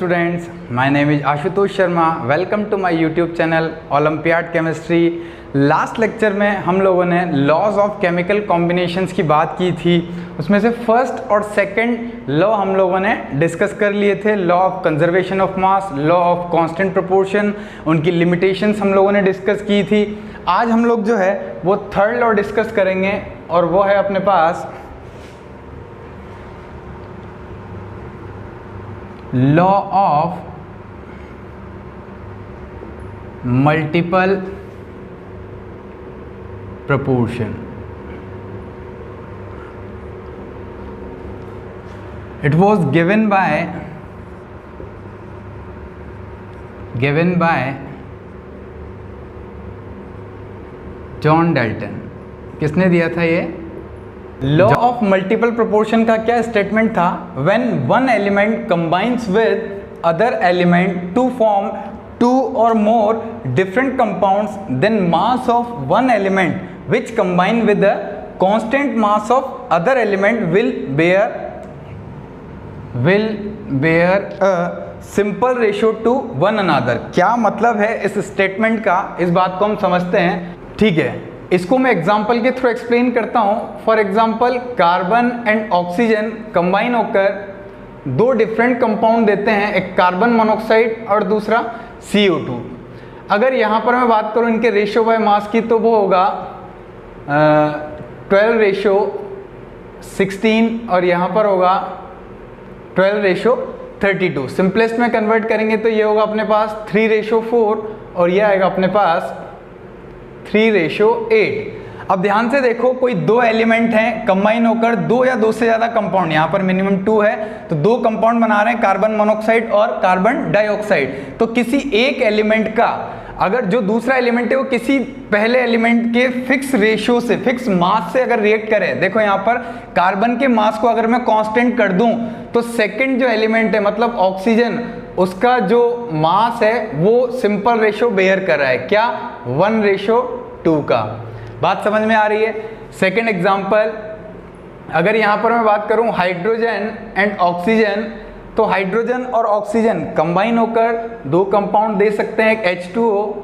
Students, my name is Ashutosh Sharma. Welcome to my YouTube channel Olympiad Chemistry. Last lecture में हम लोगों ने laws of chemical combinations की बात की थी। उसमें से फर्स्ट और सेकंड लॉ हम लोगों ने डिस्कस कर लिए थे। Law of conservation of mass, law of constant proportion, उनकी लिमिटेशंस हम लोगों ने डिस्कस की थी। आज हम लोग जो है वो थर्ड लॉ डिस्कस करेंगे और वो है अपने पास law of multiple proportion. It was given by John Dalton. किसने दिया था ये? लॉ ऑफ मल्टीपल प्रोपोर्शन का क्या स्टेटमेंट था? When one element combines with other element to form two or more different compounds, then mass of one element which combine with the constant mass of other element will bear a simple ratio to one another। क्या मतलब है इस statement का? इस बात को हम समझते हैं। ठीक है, इसको मैं एग्जांपल के थ्रू एक्सप्लेन करता हूँ। For example, carbon and oxygen combine होकर दो डिफरेंट कंपाउंड देते हैं, एक कार्बन मोनोऑक्साइड और दूसरा CO2। अगर यहाँ पर मैं बात करूँ इनके रेशियो बाय मास की, तो वो होगा 12:16 और यहाँ पर होगा 12:32। सिंपलेस्ट में कन्वर्ट करेंगे तो ये होगा अपने पास 3:4 और ये आएगा अपने पास 3:8। अब ध्यान से देखो, कोई दो एलिमेंट हैं कंबाइन होकर दो या दो से ज्यादा कंपाउंड, यहाँ पर मिनिमम 2 है तो दो कंपाउंड बना रहे हैं, कार्बन मोनोऑक्साइड और कार्बन डाइऑक्साइड। तो किसी एक एलिमेंट का अगर जो दूसरा एलिमेंट है वो किसी पहले एलिमेंट के फिक्स रेशियो से, फिक्स मास से अगर रिएक्ट करे, देखो यहाँ पर कार्बन के मास को अगर मैं कांस्टेंट कर दूं तो सेकंड जो एलिमेंट है मतलब ऑक्सीजन, उसका जो मास है वो सिंपल रेशियो बेयर कर रहा है। क्या? 1:2 का। बात समझ में आ रही है? सेकेंड एग्जाम्पल, अगर यहाँ पर मैं बात करूँ हाइड्रोजन एंड ऑक्सीजन, तो हाइड्रोजन और ऑक्सीजन कंबाइन होकर दो कंपाउंड दे सकते हैं, एक H2O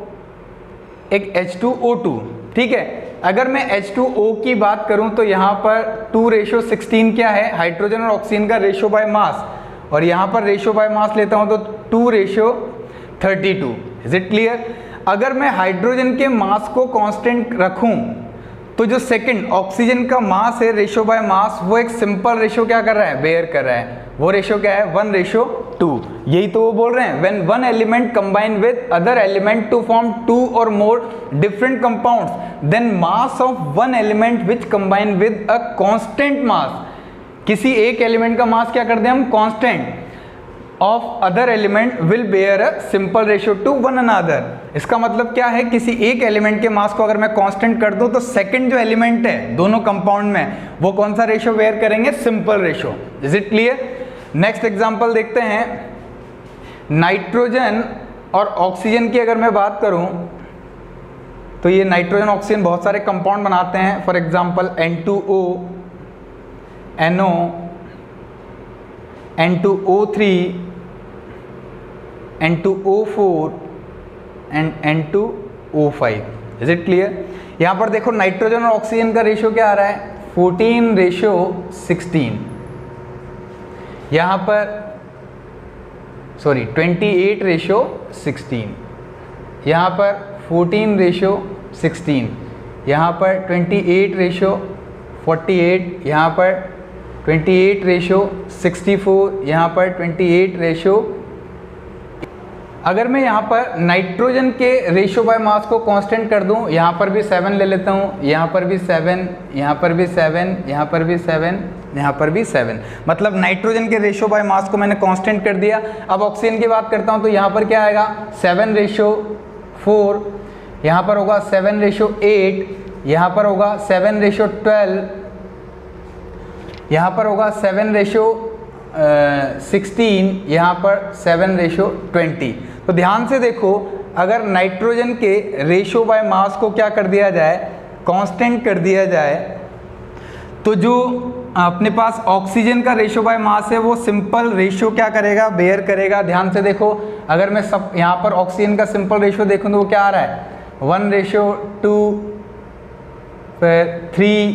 एक H2O2। ठीक है, अगर मैं H2O की बात करूं तो यहाँ पर 2:16 क्या है? हाइड्रोजन और ऑक्सीजन का रेशियो बाय मास, और यहाँ पर रेशियो बाय मास लेता हूं तो 2:32। Is it clear? अगर मैं हाइड्रोजन के मास को कांस्टेंट रखूं तो जो सेकंड ऑक्सीजन का मास है रेशियो बाय मास, वो एक सिंपल रेशियो क्या कर रहा है? बेयर कर रहा है। वो रेशियो क्या है? 1:2। यही तो वो बोल रहे हैं, when one element combine with other element to form 2 or more different compounds, then mass of one element which combine with a constant mass. किसी एक एलिमेंट का मास क्या कर दें हम? Constant of other element will bear a simple ratio to one another. इसका मतलब क्या है? किसी एक एलिमेंट के मास को अगर मैं कांस्टेंट कर दूं तो सेकंड जो एलिमेंट है दोनों कंपाउंड में, वो कौन सा रेशियो बेयर करेंगे? Simple ratio. Is it clear? Next example देखते हैं। नाइट्रोजन और ऑक्सीजन की अगर मैं बात करूं तो ये नाइट्रोजन ऑक्सीजन बहुत सारे कंपाउंड बनाते हैं। For example N2O, NO, N2O3, N2O4 and N2O5। Is it clear? यहाँ पर देखो नाइट्रोजन और ऑक्सीजन का रेशियो क्या आ रहा है? 14:16। यहाँ पर 28:16। यहाँ पर 14:16। यहाँ पर 28:48। यहाँ पर 28:64। यहाँ पर 28। अगर मैं यहाँ पर नाइट्रोजन के रेशियो बाय मास को कांस्टेंट कर दूं, यहाँ पर भी 7 ले लेता हूँ, यहाँ पर भी 7, यहाँ पर भी 7, यहाँ पर भी 7, यहाँ पर भी 7, मतलब नाइट्रोजन के रेशियो बाय मास को मैंने कांस्टेंट कर दिया। अब ऑक्सीजन की बात करता हूँ तो यहाँ पर क्या आएगा? 7:4, यहाँ पर होगा 7:8, यहाँ पर होगा 7:12, यहाँ पर होगा 7:16, यहाँ पर 7:20। तो ध्यान से देखो, अगर नाइट्रोजन के रेशियो बाय मास को क्या कर दिया जाए? कांस्टेंट कर दिया जाए, तो जो अपने पास ऑक्सीजन का रेशो बाय मास है, वो सिंपल रेशो क्या करेगा, बेयर करेगा। ध्यान से देखो, अगर मैं सब यहाँ पर ऑक्सीजन का सिंपल रेशो देखूँ तो वो क्या आ रहा है, 1:2, फिर 3,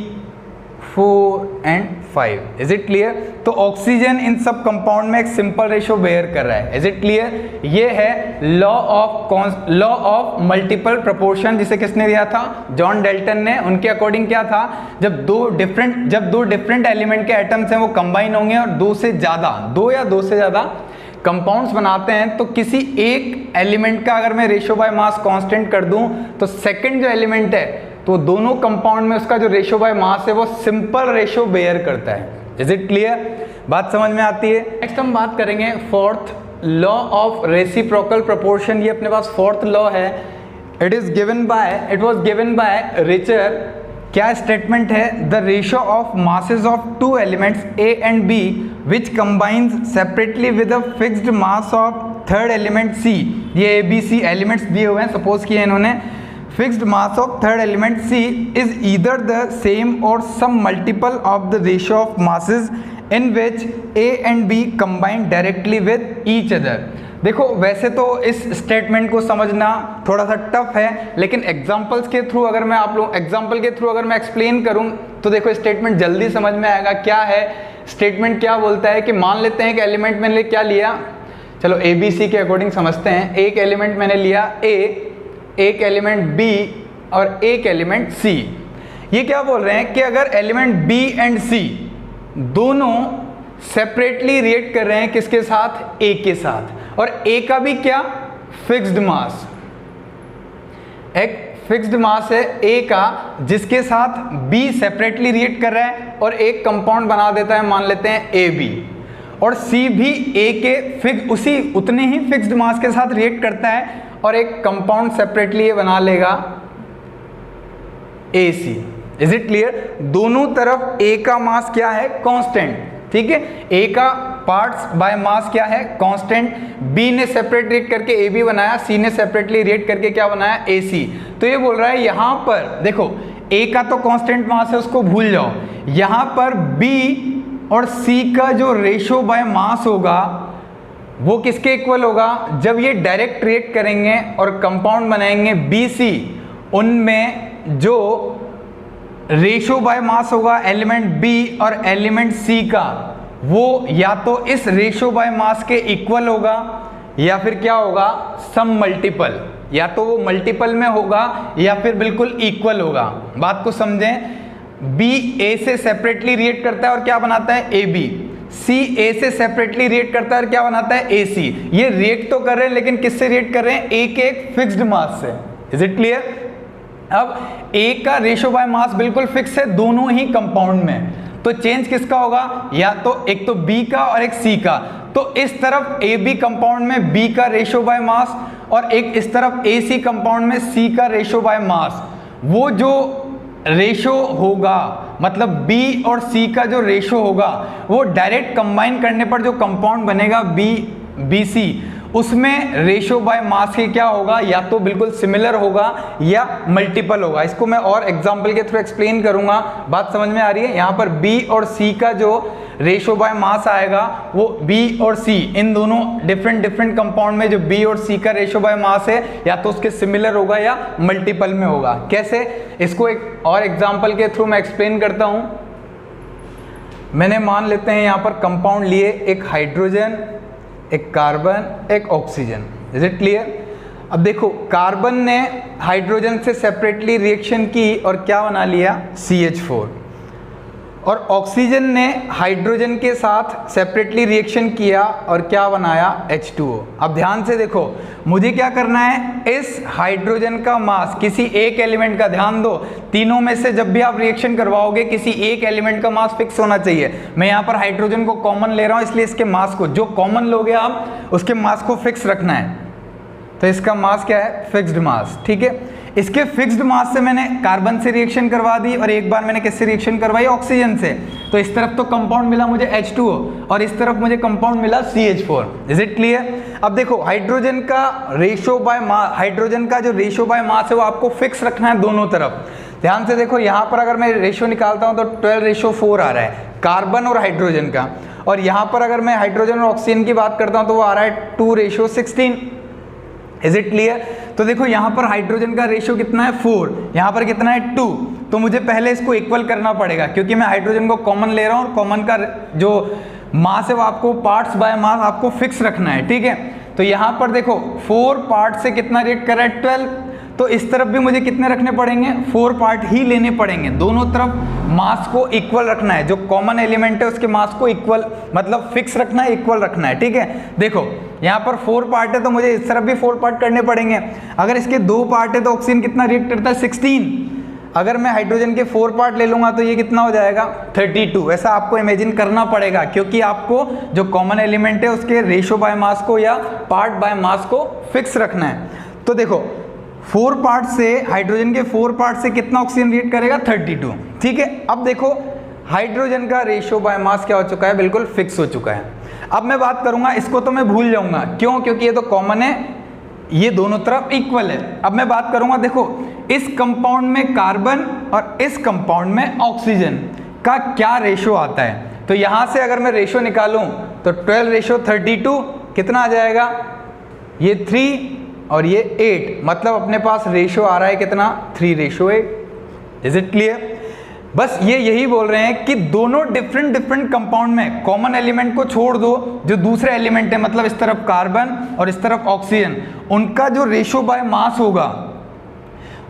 4 एंड 5। Is it clear? तो ऑक्सीजन इन सब कंपाउंड में एक सिंपल रेशो बेयर कर रहा है। Is it clear? ये है लॉ ऑफ मल्टीपल प्रोपोर्शन, जिसे किसने दिया था, जॉन डेल्टन ने। उनके अकॉर्डिंग क्या था, जब दो डिफरेंट एलिमेंट के एटम्स हैं वो कंबाइन होंगे और दो या दो से ज्यादा कंपाउंड्स बनाते हैं, तो किसी एक एलिमेंट का अगर मैं रेशो बाय मास कांस्टेंट कर दूं तो सेकंड जो एलिमेंट है तो दोनों कंपाउंड में उसका जो रेशो बाय मास है वो सिंपल रेशो बेयर करता है। Is it clear? बात समझ में आती है? नेक्स्ट हम बात करेंगे fourth law of reciprocal proportion. ये अपने पास फोर्थ लॉ है। It was given by Richter. क्या स्टेटमेंट है, the ratio of masses of two elements A and B which combines separately with a fixed mass of third element C। ये ABC elements दिए हुए हैं, suppose किए इन्होंने, fixed mass of third element C is either the same or some multiple of the ratio of masses in which A and B combine directly with each other। देखो, वैसे तो इस statement को समझना थोड़ा सा टफ है, लेकिन एग्जांपल्स के थ्रू अगर मैं एक्सप्लेन करूं तो देखो स्टेटमेंट जल्दी समझ में आएगा। क्या है स्टेटमेंट, क्या बोलता है कि मान लेते हैं कि एलिमेंट मैंने क्या लिया, चलो ABC के अकॉर्डिंग समझते हैं। एक एलिमेंट मैंने लिया A, एक एलिमेंट B और एक एलिमेंट C। ये क्या बोल रहे हैं कि अगर एलिमेंट B एंड C दोनों सेपरेटली रिएक्ट कर रहे हैं किसके साथ, A के साथ, और A का भी क्या, फिक्स्ड मास, एक फिक्स्ड मास है A का जिसके साथ B सेपरेटली रिएक्ट कर रहा है और एक कंपाउंड बना देता है, मान लेते हैं AB, और C भी A के उतने ही फिक्स्ड मास के साथ रिएक्ट करता है और एक कंपाउंड सेपरेटली ये बना लेगा AC। Is it clear? दोनों तरफ A का मास क्या है, कांस्टेंट, ठीक है। A का पार्ट्स बाय मास क्या है, कांस्टेंट। B ने सेपरेट रिएक्ट करके AB बनाया, C ने सेपरेटली रिएक्ट करके क्या बनाया, AC। तो ये बोल रहा है यहां पर देखो, A का तो कांस्टेंट मास है, उसको भूल जाओ। यहां पर B और C का जो रेशो बाय मास होगा वो किसके इक्वल होगा, जब ये डायरेक्ट रिएक्ट करेंगे और कंपाउंड बनाएंगे BC, उनमें जो रेशो बाय मास होगा एलिमेंट B और एलिमेंट C का, वो या तो इस रेशो बाय मास के इक्वल होगा या फिर क्या होगा, सम मल्टीपल, या तो वो मल्टीपल में होगा या फिर बिल्कुल इक्वल होगा। बात को समझें, B A से सेपरेटली रिएक्ट करता है और क्या बनाता है, AB। C A से सेपरेटली रिएक्ट करता है और क्या बनाता है, AC। ये रिएक्ट तो कर रहे हैं लेकिन किससे रिएक्ट कर रहे हैं, A के एक फिक्स्ड मास से। Is it clear? अब A का रेशो बाय मास बिल्कुल फिक्स है दोनों ही कंपाउंड में, तो चेंज किसका होगा, या तो एक तो B का और एक C का। तो इस तरफ AB कंपाउंड में B का रेशो बाय मास और एक इस तरफ AC कंपाउंड में C का रेशो बाय मास, वो जो रेशो होगा, मतलब B और C का जो रेशो होगा वो डायरेक्ट कंबाइन करने पर जो कंपाउंड बनेगा BC, उसमें रेशो बाय मास के क्या होगा, या तो बिल्कुल सिमिलर होगा या मल्टीपल होगा। इसको मैं और एग्जांपल के थ्रू एक्सप्लेन करूंगा। बात समझ में आ रही है? यहाँ पर B और C का जो रेशो बाय मास आएगा वो B और C, इन दोनों डिफरेंट कंपाउंड में जो B और C का रेशो बाय मास है या तो उसके सिमिलर होगा या मल्टीपल में होगा। कैसे, इसको एक और एग्जांपल के थ्रू मैं एक्सप्लेन करता हूं। मैंने मान लेते हैं यहाँ पर कंपाउंड लिए, एक हाइड्रोजन, एक कार्बन, एक ऑक्सीजन। Is it clear? अब देखो, कार्बन ने हाइड्रोजन से सेपरेटली रिएक्शन की और क्या बना लिया, CH4, और ऑक्सीजन ने हाइड्रोजन के साथ सेपरेटली रिएक्शन किया और क्या बनाया, H2O। अब ध्यान से देखो, मुझे क्या करना है, इस हाइड्रोजन का मास किसी एक एलिमेंट का, ध्यान दो, तीनों में से जब भी आप रिएक्शन करवाओगे किसी एक एलिमेंट का मास फिक्स होना चाहिए। मैं यहाँ पर हाइड्रोजन को कॉमन ले रहा हूँ, इसलिए इसके मास को, जो कॉमन लोगे आप उसके मास को फिक्स रखना है। तो इसका मास क्या है, फिक्स्ड मास, ठीक है। इसके फिक्स्ड मास से मैंने कार्बन से रिएक्शन करवा दी और एक बार मैंने किससे रिएक्शन करवाई, ऑक्सीजन से। तो इस तरफ तो कंपाउंड मिला मुझे H2O और इस तरफ मुझे कंपाउंड मिला CH4। Is it clear? अब देखो, हाइड्रोजन का जो रेशो बाय मास है वो आपको फिक्स रखना है दोनों तरफ। ध्यान से देखो, यहाँ पर अगर मैं रेशियो निकालता हूँ तो 12:4 आ रहा है कार्बन और हाइड्रोजन का, और यहाँ पर अगर मैं हाइड्रोजन और ऑक्सीजन की बात करता हूँ तो वो आ रहा है 2:16। Is it clear? तो देखो यहाँ पर हाइड्रोजन का रेशियो कितना है 4, यहाँ पर कितना है 2, तो मुझे पहले इसको इक्वल करना पड़ेगा क्योंकि मैं हाइड्रोजन को कॉमन ले रहा हूँ और कॉमन का जो मास है वो आपको पार्ट्स बाय मास आपको फिक्स रखना है, ठीक है। तो यहाँ पर देखो 4 पार्ट से कितना रिएक्ट कर रहा है 12, तो इस तरफ भी मुझे कितने रखने पड़ेंगे 4 पार्ट ही लेने पड़ेंगे, दोनों तरफ मास को इक्वल रखना है, जो कॉमन एलिमेंट है उसके मास को इक्वल मतलब फिक्स रखना है, इक्वल रखना है, ठीक है। देखो यहाँ पर 4 पार्ट है तो मुझे इस तरफ भी 4 पार्ट करने पड़ेंगे। अगर इसके 2 पार्ट है तो ऑक्सीजन कितना रिएक्ट करता है 16, अगर मैं हाइड्रोजन के 4 पार्ट ले लूंगा तो ये कितना हो जाएगा 32। ऐसा आपको इमेजिन करना पड़ेगा क्योंकि आपको जो कॉमन एलिमेंट है उसके रेशियो बाय मास को या पार्ट बाय मास को फिक्स रखना है। तो देखो 4 पार्ट से हाइड्रोजन के 4 पार्ट से कितना ऑक्सीजन रिएक्ट करेगा 32, ठीक है। अब देखो हाइड्रोजन का रेशियो बाय मास क्या हो चुका है, बिल्कुल फिक्स हो चुका है। अब मैं बात करूंगा, इसको तो मैं भूल जाऊंगा, क्यों? क्योंकि ये तो कॉमन है, ये दोनों तरफ इक्वल है। अब मैं बात करूंगा, देखो इस कंपाउंड में कार्बन और इस कंपाउंड में ऑक्सीजन का क्या रेशियो आता है। तो यहां से अगर मैं रेशियो निकालूं तो 12:32 कितना आ जाएगा, ये 3 और ये 8, मतलब अपने पास रेशियो आ रहा है कितना 3:8। Is it clear? बस ये यही बोल रहे हैं कि दोनों डिफरेंट कंपाउंड में कॉमन एलिमेंट को छोड़ दो, जो दूसरे एलिमेंट है मतलब इस तरफ कार्बन और इस तरफ ऑक्सीजन, उनका जो रेशियो बाय मास होगा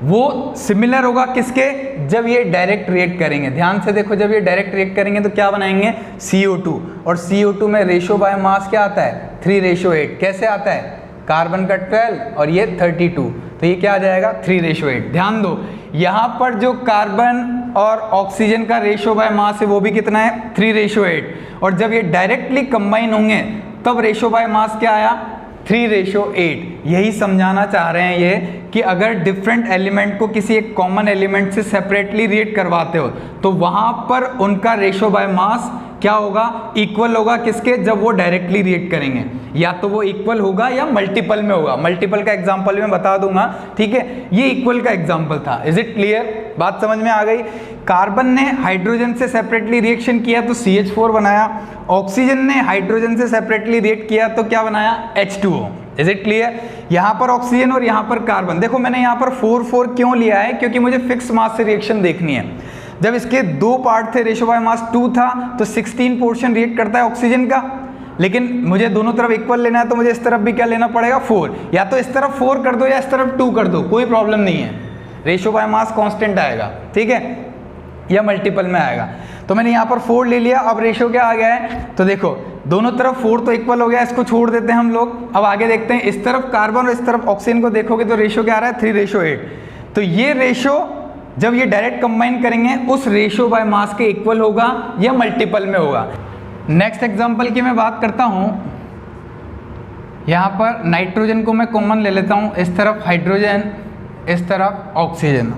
वो सिमिलर होगा किसके, जब ये डायरेक्ट रिएक्ट करेंगे। ध्यान से देखो, जब ये डायरेक्ट रिएक्ट करेंगे तो क्या बनाएंगे CO2, और CO2 में रेशियो बाय मास क्या आता है 3:8। कैसे आता है, कार्बन का 12 और ये 32, तो ये क्या आ जाएगा 3:8। ध्यान दो यहाँ पर जो कार्बन और ऑक्सीजन का रेशियो बाय मास है वो भी कितना है 3:8, और जब ये डायरेक्टली कंबाइन होंगे तब रेशियो बाय मास क्या आया 3:8। यही समझाना चाह रहे हैं ये कि अगर डिफरेंट एलिमेंट को किसी एक कॉमन एलिमेंट से सेपरेटली रिएक्ट करवाते हो तो वहां पर उनका रेशियो बाय मास क्या होगा, इक्वल होगा किसके, जब वो डायरेक्टली रिएक्ट करेंगे, या तो वो इक्वल होगा या मल्टीपल में होगा। मल्टीपल का एग्जांपल मैं बता दूंगा, ठीक है। ये इक्वल का एग्जांपल था। Is it clear? बात समझ में आ गई? कार्बन ने हाइड्रोजन से सेपरेटली रिएक्शन किया तो CH4 बनाया, ऑक्सीजन ने हाइड्रोजन से सेपरेटली रिएक्ट किया तो क्या बनाया H2O। Is it clear? यहाँ पर ऑक्सीजन और यहाँ पर कार्बन, देखो मैंने यहाँ पर 4 क्यों लिया है, क्योंकि मुझे फिक्स मास से रिएक्शन देखनी है। जब इसके 2 पार्ट थे, रेशियो बाय मास 2 था, तो 16 पोर्शन रिएक्ट करता है ऑक्सीजन का, लेकिन मुझे दोनों तरफ इक्वल लेना है तो मुझे इस तरफ भी क्या लेना पड़ेगा 4, या तो इस तरफ 4 कर दो या इस तरफ 2 कर दो, कोई प्रॉब्लम नहीं है, रेशियो बाय मास कांस्टेंट आएगा, ठीक है, या मल्टीपल में आएगा। तो मैंने यहाँ पर 4 ले लिया। अब रेशियो क्या आ गया है, तो देखो दोनों तरफ 4 तो इक्वल हो गया, इसको छोड़ देते हैं हम लोग। अब आगे देखते हैं, इस तरफ कार्बन और इस तरफ ऑक्सीजन को देखोगे तो रेशियो क्या आ रहा है 3:8। तो ये रेशियो जब ये डायरेक्ट कंबाइन करेंगे उस रेशियो बाय मास के इक्वल होगा या मल्टीपल में होगा। नेक्स्ट एग्जांपल की मैं बात करता हूँ, यहाँ पर नाइट्रोजन को मैं कॉमन ले लेता हूँ, इस तरफ हाइड्रोजन, इस तरफ ऑक्सीजन।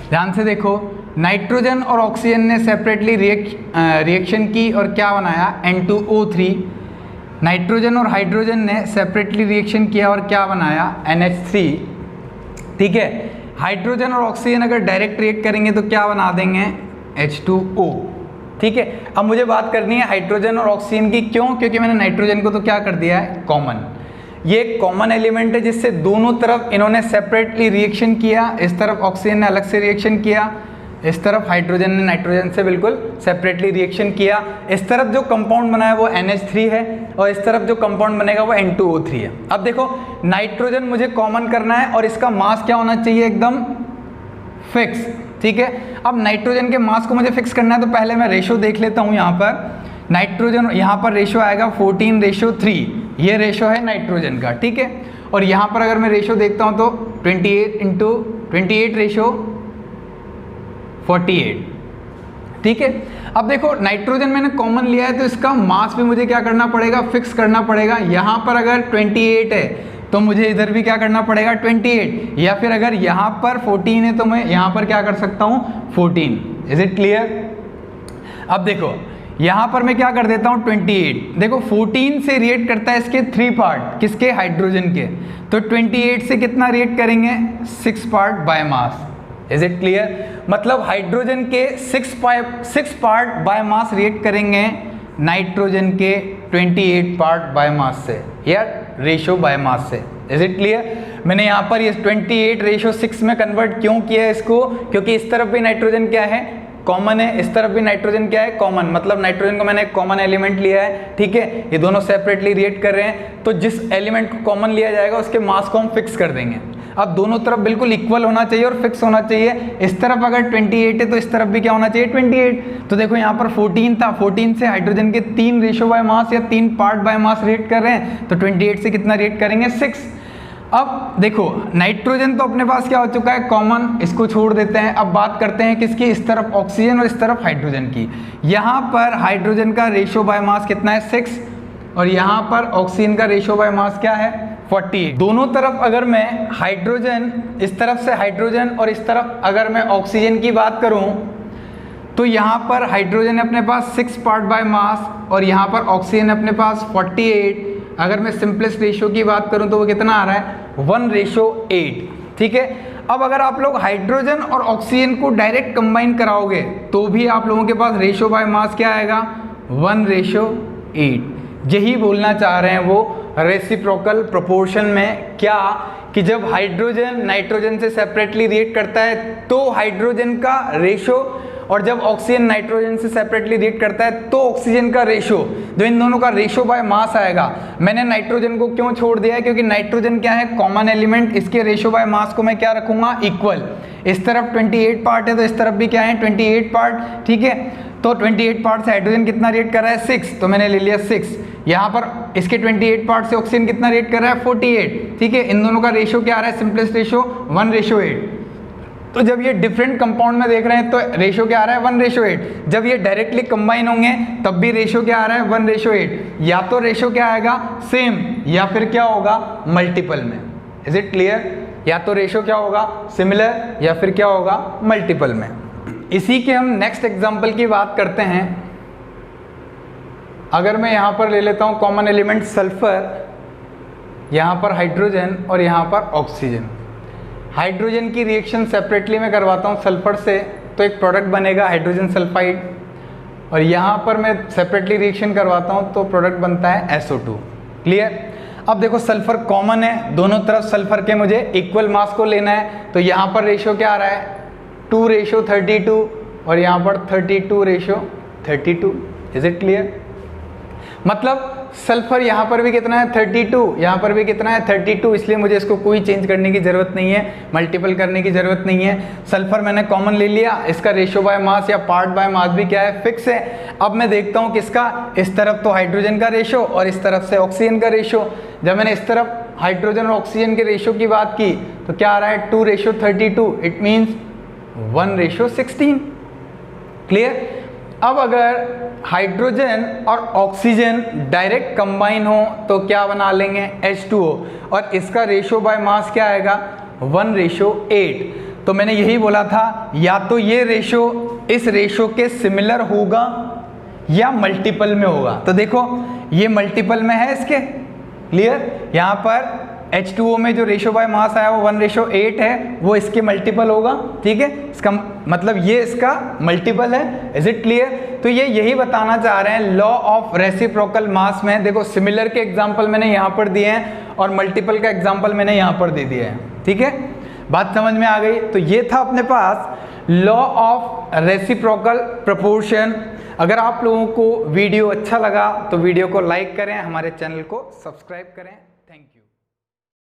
ध्यान से देखो, नाइट्रोजन और ऑक्सीजन ने सेपरेटली रिएक्शन की और क्या बनाया N2O3। नाइट्रोजन और हाइड्रोजन ने सेपरेटली रिएक्शन किया और क्या बनाया NH3, ठीक है। हाइड्रोजन और ऑक्सीजन अगर डायरेक्ट रिएक्ट करेंगे तो क्या बना देंगे H2O, ठीक है। अब मुझे बात करनी है हाइड्रोजन और ऑक्सीजन की, क्यों? क्योंकि मैंने नाइट्रोजन को तो क्या कर दिया है कॉमन, ये कॉमन एलिमेंट है जिससे दोनों तरफ इन्होंने सेपरेटली रिएक्शन किया, इस तरफ ऑक्सीजन ने अलग से रिएक्शन किया, इस तरफ हाइड्रोजन ने नाइट्रोजन से बिल्कुल सेपरेटली रिएक्शन किया। इस तरफ जो कंपाउंड बना है वो NH3 है और इस तरफ जो कंपाउंड बनेगा वो N2O3 है। अब देखो नाइट्रोजन मुझे कॉमन करना है और इसका मास क्या होना चाहिए, एकदम फिक्स, ठीक है। अब नाइट्रोजन के मास को मुझे फिक्स करना है तो पहले मैं रेशियो देख लेता हूँ। यहाँ पर नाइट्रोजन, यहाँ पर रेशियो आएगा 14:3, ये रेशियो है नाइट्रोजन का, ठीक है। और यहाँ पर अगर मैं रेशियो देखता हूँ तो 28 रेशियो 48, ठीक है। अब देखो नाइट्रोजन मैंने कॉमन लिया है तो इसका मास भी मुझे क्या करना पड़ेगा, फिक्स करना पड़ेगा। यहाँ पर अगर 28 है तो मुझे इधर भी क्या करना पड़ेगा 28, या फिर अगर यहाँ पर 14 है तो मैं यहाँ पर क्या कर सकता हूँ 14। Is it clear? अब देखो यहाँ पर मैं क्या कर देता हूँ 28, देखो 14 से रिएक्ट करता है इसके 3 पार्ट, किसके, हाइड्रोजन के, तो 28 से कितना रिएक्ट करेंगे 6 part by mass. Is it clear? मतलब हाइड्रोजन के 6 पार्ट बाय मास रिएक्ट करेंगे नाइट्रोजन के 28 पार्ट बाय मास से या रेशो बाय मास से। Is it clear? मैंने यहाँ पर ये 28 रेशो 6 में कन्वर्ट क्यों किया है इसको, क्योंकि इस तरफ भी नाइट्रोजन क्या है, कॉमन है, इस तरफ भी नाइट्रोजन क्या है, कॉमन, मतलब नाइट्रोजन को मैंने कॉमन एलिमेंट लिया है, ठीक है। ये दोनों सेपरेटली रिएक्ट कर रहे हैं, तो जिस एलिमेंट को कॉमन लिया जाएगा उसके मास को हम फिक्स कर देंगे। अब दोनों तरफ बिल्कुल इक्वल होना चाहिए और फिक्स होना चाहिए। इस तरफ अगर 28 है तो इस तरफ भी क्या होना चाहिए, 28। तो देखो यहाँ पर 14 था, 14 से हाइड्रोजन के 3 रेशो बाय मास या 3 पार्ट बाय मास रिएक्ट कर रहे हैं, तो 28 से कितना रिएक्ट करेंगे, 6। अब देखो नाइट्रोजन तो अपने पास क्या हो चुका है, कॉमन, इसको छोड़ देते हैं। अब बात करते हैं किसकी, इस तरफ ऑक्सीजन और इस तरफ हाइड्रोजन की। यहाँ पर हाइड्रोजन का रेशो बाय मास कितना है, 6, और यहाँ पर ऑक्सीजन का रेशो बाय मास क्या है, 48। दोनों तरफ अगर मैं हाइड्रोजन, इस तरफ से हाइड्रोजन और इस तरफ अगर मैं ऑक्सीजन की बात करूं, तो यहाँ पर हाइड्रोजन है अपने पास 6 पार्ट बाय मास और यहाँ पर ऑक्सीजन है अपने पास 48। अगर मैं सिंपलेस्ट रेशियो की बात करूं तो वो कितना आ रहा है, 1:8, ठीक है। अब अगर आप लोग हाइड्रोजन और ऑक्सीजन को डायरेक्ट कंबाइन कराओगे तो भी आप लोगों के पास रेशियो बाय मास क्या आएगा, 1:8। यही बोलना चाह रहे हैं वो रेसिप्रोकल प्रोपोर्शन में, क्या कि जब हाइड्रोजन नाइट्रोजन से सेपरेटली रिएक्ट करता है तो हाइड्रोजन का रेशो, और जब ऑक्सीजन नाइट्रोजन से सेपरेटली रिएक्ट करता है तो ऑक्सीजन का रेशो, जो इन दोनों का रेशो बाय मास आएगा। मैंने नाइट्रोजन को क्यों छोड़ दिया है, क्योंकि नाइट्रोजन क्या है, कॉमन एलिमेंट, इसके रेशो बाय मास को मैं क्या रखूंगा, इक्वल। इस तरफ 28 पार्ट है तो इस तरफ भी क्या है, 28 पार्ट, ठीक है। तो 28 पार्ट से हाइड्रोजन कितना रिएक्ट कर रहा है, 6, तो मैंने ले लिया 6। यहाँ पर इसके 28 पार्ट से ऑक्सीजन कितना रिएक्ट कर रहा है, 48, ठीक है। इन दोनों का रेशो क्या आ रहा है, सिंपलेस्ट रेशो 1:8। तो जब ये डिफरेंट कंपाउंड में देख रहे हैं तो रेशो क्या आ रहा है, 1:8। जब ये डायरेक्टली कंबाइन होंगे तब भी रेशो क्या आ रहा है, 1:8। या तो रेशो क्या आएगा, सेम, या फिर क्या होगा, मल्टीपल में। Is it clear? या तो रेशो क्या होगा, सिमिलर, या फिर क्या होगा, मल्टीपल में। इसी के हम नेक्स्ट एग्जाम्पल की बात करते हैं। अगर मैं यहाँ पर ले लेता हूँ कॉमन एलिमेंट सल्फर, यहाँ पर हाइड्रोजन और यहाँ पर ऑक्सीजन। हाइड्रोजन की रिएक्शन सेपरेटली मैं करवाता हूँ सल्फर से, तो एक प्रोडक्ट बनेगा हाइड्रोजन सल्फाइड, और यहाँ पर मैं सेपरेटली रिएक्शन करवाता हूँ तो प्रोडक्ट बनता है SO2। क्लियर? अब देखो सल्फर कॉमन है, दोनों तरफ सल्फर के मुझे इक्वल मास को लेना है, तो यहाँ पर रेशो क्या आ रहा है, 2:32, और यहाँ पर 32:32। Is it clear? मतलब सल्फर यहाँ पर भी कितना है, 32, यहाँ पर भी कितना है, 32, इसलिए मुझे इसको कोई चेंज करने की जरूरत नहीं है, मल्टीपल करने की जरूरत नहीं है। सल्फर मैंने कॉमन ले लिया, इसका रेशो बाय मास या पार्ट बाय मास भी क्या है, फिक्स है। अब मैं देखता हूँ किसका, इस तरफ तो हाइड्रोजन का रेशो और इस तरफ से ऑक्सीजन का रेशो। जब मैंने इस तरफ हाइड्रोजन और ऑक्सीजन के रेशो की बात की तो क्या आ रहा है, 2:32, इट मीन्स 1:16। क्लियर? अब अगर हाइड्रोजन और ऑक्सीजन डायरेक्ट कंबाइन हो तो क्या बना लेंगे, H2O, और इसका रेशो बाय मास क्या आएगा, 1:8। तो मैंने यही बोला था, या तो ये रेशो इस रेशो के सिमिलर होगा या मल्टीपल में होगा। तो देखो ये मल्टीपल में है इसके। क्लियर? यहाँ पर H2O में जो रेशो बाय मास आया वो 1:8 है, वो इसके मल्टीपल होगा, ठीक है। इसका मतलब ये इसका मल्टीपल है। Is it clear? तो ये यही बताना चाह रहे हैं लॉ ऑफ रेसिप्रोकल मास में। देखो सिमिलर के एग्जांपल मैंने यहाँ पर दिए हैं और मल्टीपल का एग्जांपल मैंने यहाँ पर दे दिया है, ठीक है। बात समझ में आ गई? तो ये था अपने पास लॉ ऑफ रेसिप्रोकल प्रोपोर्शन। अगर आप लोगों को वीडियो अच्छा लगा तो वीडियो को लाइक करें, हमारे चैनल को सब्सक्राइब करें। Thank you.